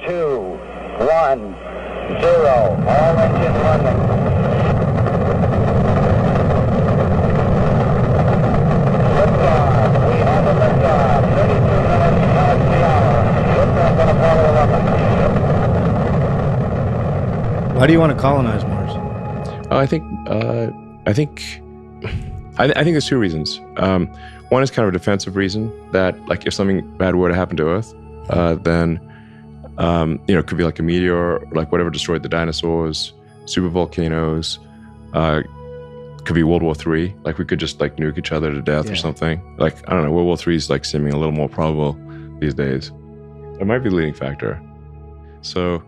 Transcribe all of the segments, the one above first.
2, 1, 0. All engine running. Liftoff. We have a liftoff. 32 minutes past the hour. Liftoff on Apollo 11. Why do you want to colonize Mars? I think there's two reasons. One is kind of a defensive reason that, like, if something bad were to happen to Earth, then it could be like a meteor, like whatever destroyed the dinosaurs, super volcanoes. Could be World War III. Like, we could just like nuke each other to death or something. Like, I don't know. World War III is like seeming a little more probable these days. It might be the leading factor. So,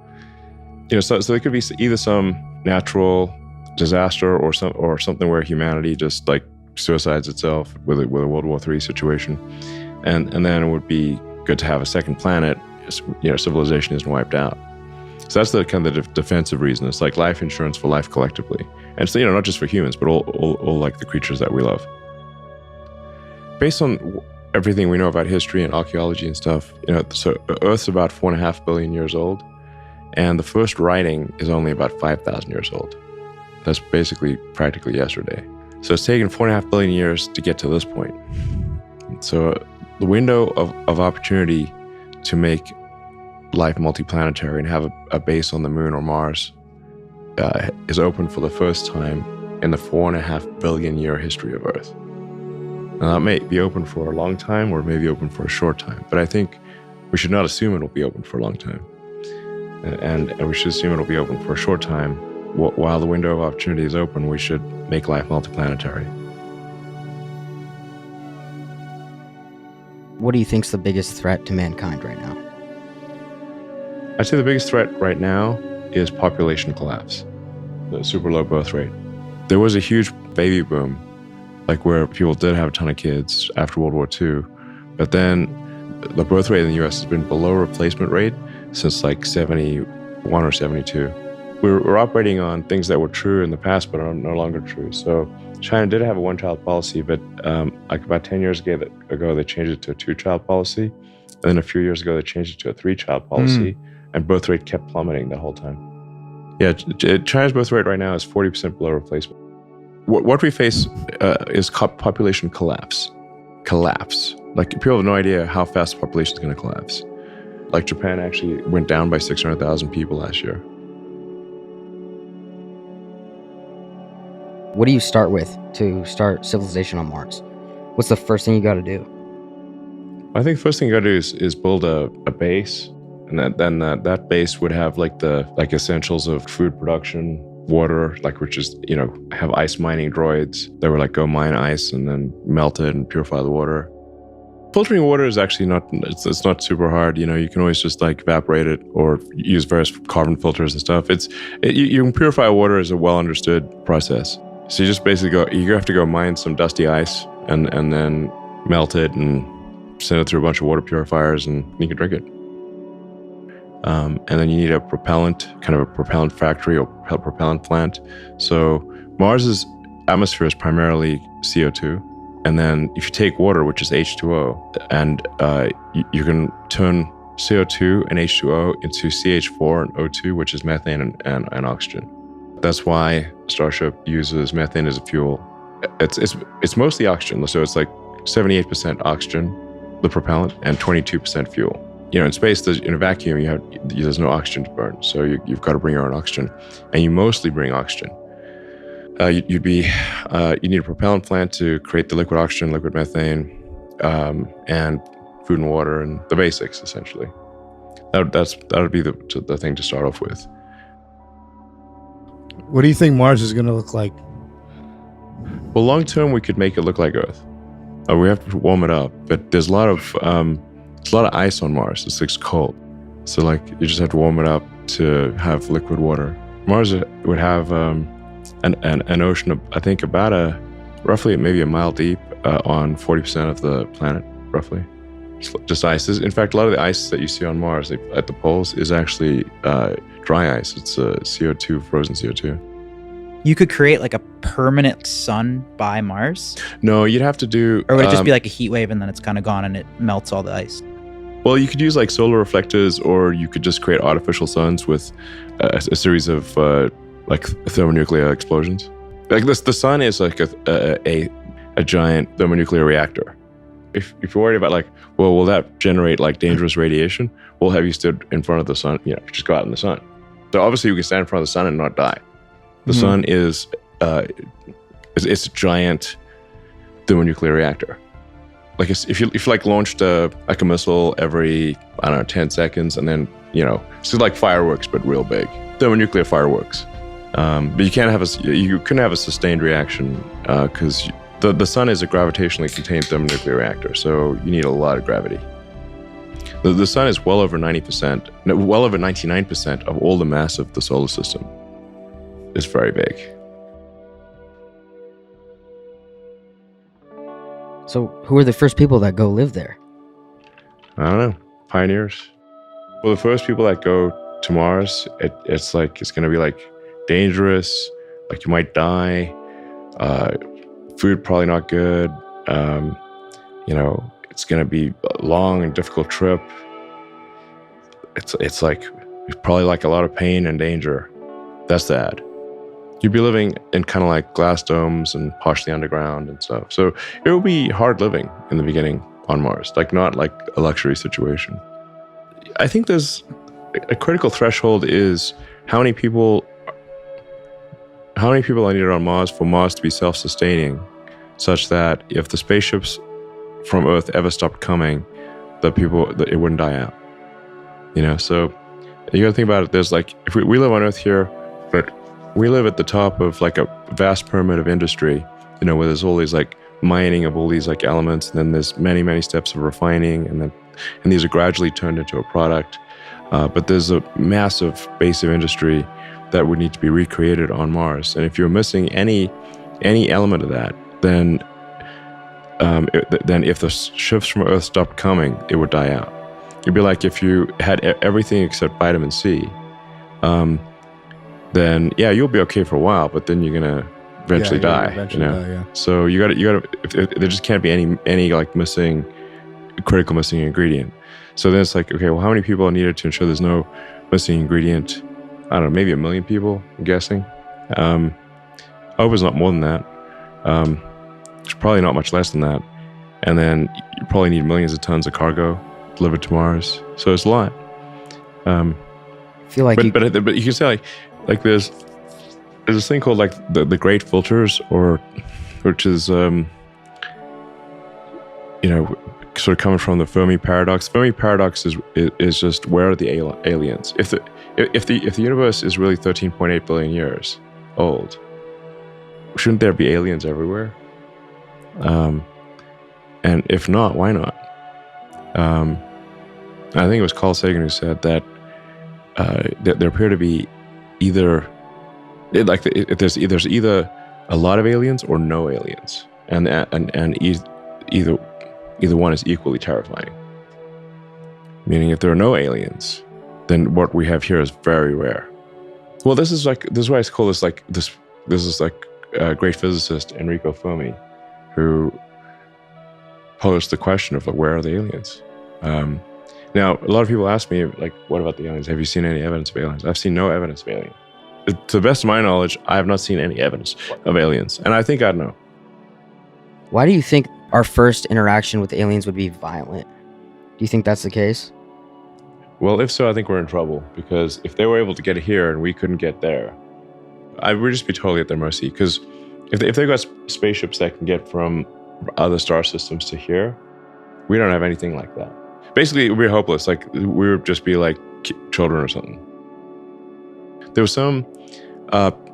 so there could be either some natural disaster or something where humanity just like suicides itself with a World War III situation, and then it would be good to have a second planet. Civilization isn't wiped out. So that's the kind of the defensive reason. It's like life insurance for life collectively, and so not just for humans, but all like the creatures that we love. Based on everything we know about history and archaeology and stuff, so Earth's about 4.5 billion years old, and the first writing is only about 5,000 years old. That's basically practically yesterday. So it's taken 4.5 billion years to get to this point. So the window of opportunity to make life multiplanetary and have a base on the moon or Mars is open for the first time in the 4.5 billion year history of Earth. Now, that may be open for a long time or maybe open for a short time, but I think we should not assume it'll be open for a long time. And we should assume it'll be open for a short time. While the window of opportunity is open, we should make life multiplanetary. What do you think's the biggest threat to mankind right now? I'd say the biggest threat right now is population collapse, the super low birth rate. There was a huge baby boom, like where people did have a ton of kids after World War II, but then the birth rate in the US has been below replacement rate since like 71 or 72. We're operating on things that were true in the past but are no longer true. So China did have a one-child policy, but like about 10 years ago, they changed it to a two-child policy. And then a few years ago, they changed it to a three-child policy. And birth rate kept plummeting the whole time. Yeah, China's birth rate right now is 40% below replacement. What we face is population collapse. Like, people have no idea how fast the population is going to collapse. Like, Japan actually went down by 600,000 people last year. What do you start with to start civilization on Mars? What's the first thing you got to do? I think the first thing you got to do is build a base, and then that base would have like the essentials of food production, water, like, which is have ice mining droids that would like go mine ice and then melt it and purify the water. Filtering water is actually it's not super hard. You can always just like evaporate it or use various carbon filters and stuff. You can purify water as a well understood process. So you just basically you have to go mine some dusty ice and then melt it and send it through a bunch of water purifiers and you can drink it. And then you need a propellant factory or propellant plant. So Mars's atmosphere is primarily CO2. And then if you take water, which is H2O, and you can turn CO2 and H2O into CH4 and O2, which is methane and oxygen. That's why Starship uses methane as a fuel. It's mostly oxygen, so it's like 78% oxygen, the propellant, and 22% fuel. In space, in a vacuum, there's no oxygen to burn, so you've got to bring your own oxygen, and you mostly bring oxygen. You need a propellant plant to create the liquid oxygen, liquid methane, and food and water, and the basics essentially. That would be the thing to start off with. What do you think Mars is going to look like? Well, long term, we could make it look like Earth. We have to warm it up, but there's a lot of ice on Mars. It's cold, so like you just have to warm it up to have liquid water. Mars would have an ocean of, I think, about roughly maybe a mile deep on 40% of the planet, roughly. Just ice. In fact, a lot of the ice that you see on Mars at the poles is actually dry ice. It's CO2, frozen CO2. You could create like a permanent sun by Mars? No, you'd have to do... Or would it just be like a heat wave and then it's kind of gone and it melts all the ice? Well, you could use like solar reflectors, or you could just create artificial suns with a series of like thermonuclear explosions. Like this, the sun is like a giant thermonuclear reactor. If you're worried about like, well, will that generate like dangerous radiation? Well, have you stood in front of the sun? Just go out in the sun. So obviously you can stand in front of the sun and not die. The sun is it's a giant thermonuclear reactor. Like if you like launched a missile every, I don't know, 10 seconds, and then it's like fireworks but real big, thermonuclear fireworks. But you couldn't have a sustained reaction because the sun is a gravitationally contained thermonuclear reactor, so you need a lot of gravity. The sun is well over 99% of all the mass of the solar system. It's very big. So who are the first people that go live there? I don't know, pioneers. Well, the first people that go to Mars, it's going to be like dangerous, like you might die, food probably not good, it's going to be a long and difficult trip. It's probably like a lot of pain and danger. That's sad. You'd be living in kind of like glass domes and partially underground and stuff. So it would be hard living in the beginning on Mars, like not like a luxury situation. I think there's a critical threshold is how many people are needed on Mars for Mars to be self-sustaining, such that if the spaceships from Earth ever stopped coming, that it wouldn't die out. So you got to think about it. There's like, if we live on Earth here, but we live at the top of like a vast pyramid of industry, where there's all these like mining of all these like elements, and then there's many, many steps of refining, and these are gradually turned into a product. But there's a massive base of industry that would need to be recreated on Mars. And if you're missing any element of that, then if the ships from Earth stopped coming, it would die out. It'd be like if you had everything except vitamin C, then yeah, you'll be okay for a while, but then you're gonna eventually die. So you gotta. There just can't be any like critical missing ingredient. So then it's like, okay, well, how many people are needed to ensure there's no missing ingredient? I don't know, maybe 1 million people, I'm guessing. I hope it's not more than that. It's probably not much less than that. And then you probably need millions of tons of cargo delivered to Mars. So it's a lot. I feel like but you can say like there's this thing called like the great filters, which is sort of coming from the Fermi paradox. Fermi paradox is just, where are the aliens? If the universe is really 13.8 billion years old, shouldn't there be aliens everywhere? And if not, why not? I think it was Carl Sagan who said that there appear to be there's either a lot of aliens or no aliens, and either one is equally terrifying. Meaning, if there are no aliens, then what we have here is very rare. Well, this is why I call this like this. This is like a great physicist Enrico Fermi, who posed the question of like, where are the aliens? Now, a lot of people ask me like, what about the aliens? Have you seen any evidence of aliens? I've seen no evidence of aliens. To the best of my knowledge, I have not seen any evidence of aliens, and I think I'd know. Why do you think our first interaction with aliens would be violent? Do you think that's the case? Well, if so, I think we're in trouble, because if they were able to get here and we couldn't get there, I would just be totally at their mercy. Because if they've got spaceships that can get from other star systems to here, we don't have anything like that. Basically, it would be hopeless. Like, we would just be like children or something. There was some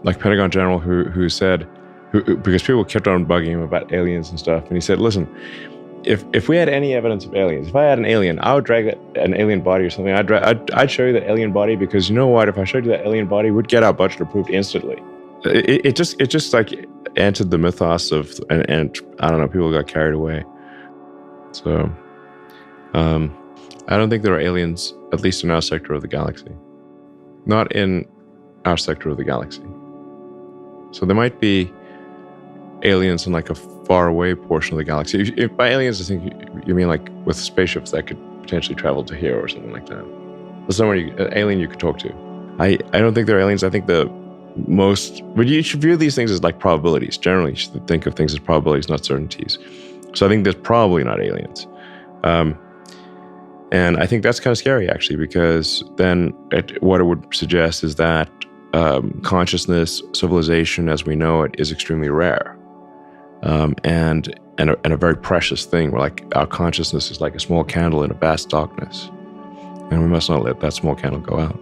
like Pentagon general who said, because people kept on bugging him about aliens and stuff, and he said, listen, if we had any evidence of aliens, if I had an alien, I would drag an alien body or something. I'd show you that alien body, because you know what? If I showed you that alien body, we'd get our budget approved instantly. It just like entered the mythos of, and I don't know, people got carried away. So I don't think there are aliens, at least in our sector of the galaxy. Not in our sector of the galaxy. So there might be aliens in like a far away portion of the galaxy. If by aliens, I think you mean like with spaceships that could potentially traveled to here or something like that. There's someone, an alien you could talk to. I don't think they're aliens. I think but you should view these things as like probabilities. Generally, you should think of things as probabilities, not certainties. So I think there's probably not aliens. And I think that's kind of scary, actually, because then what it would suggest is that consciousness, civilization as we know it, is extremely rare, and a very precious thing. Where like our consciousness is like a small candle in a vast darkness, and we must not let that small candle go out.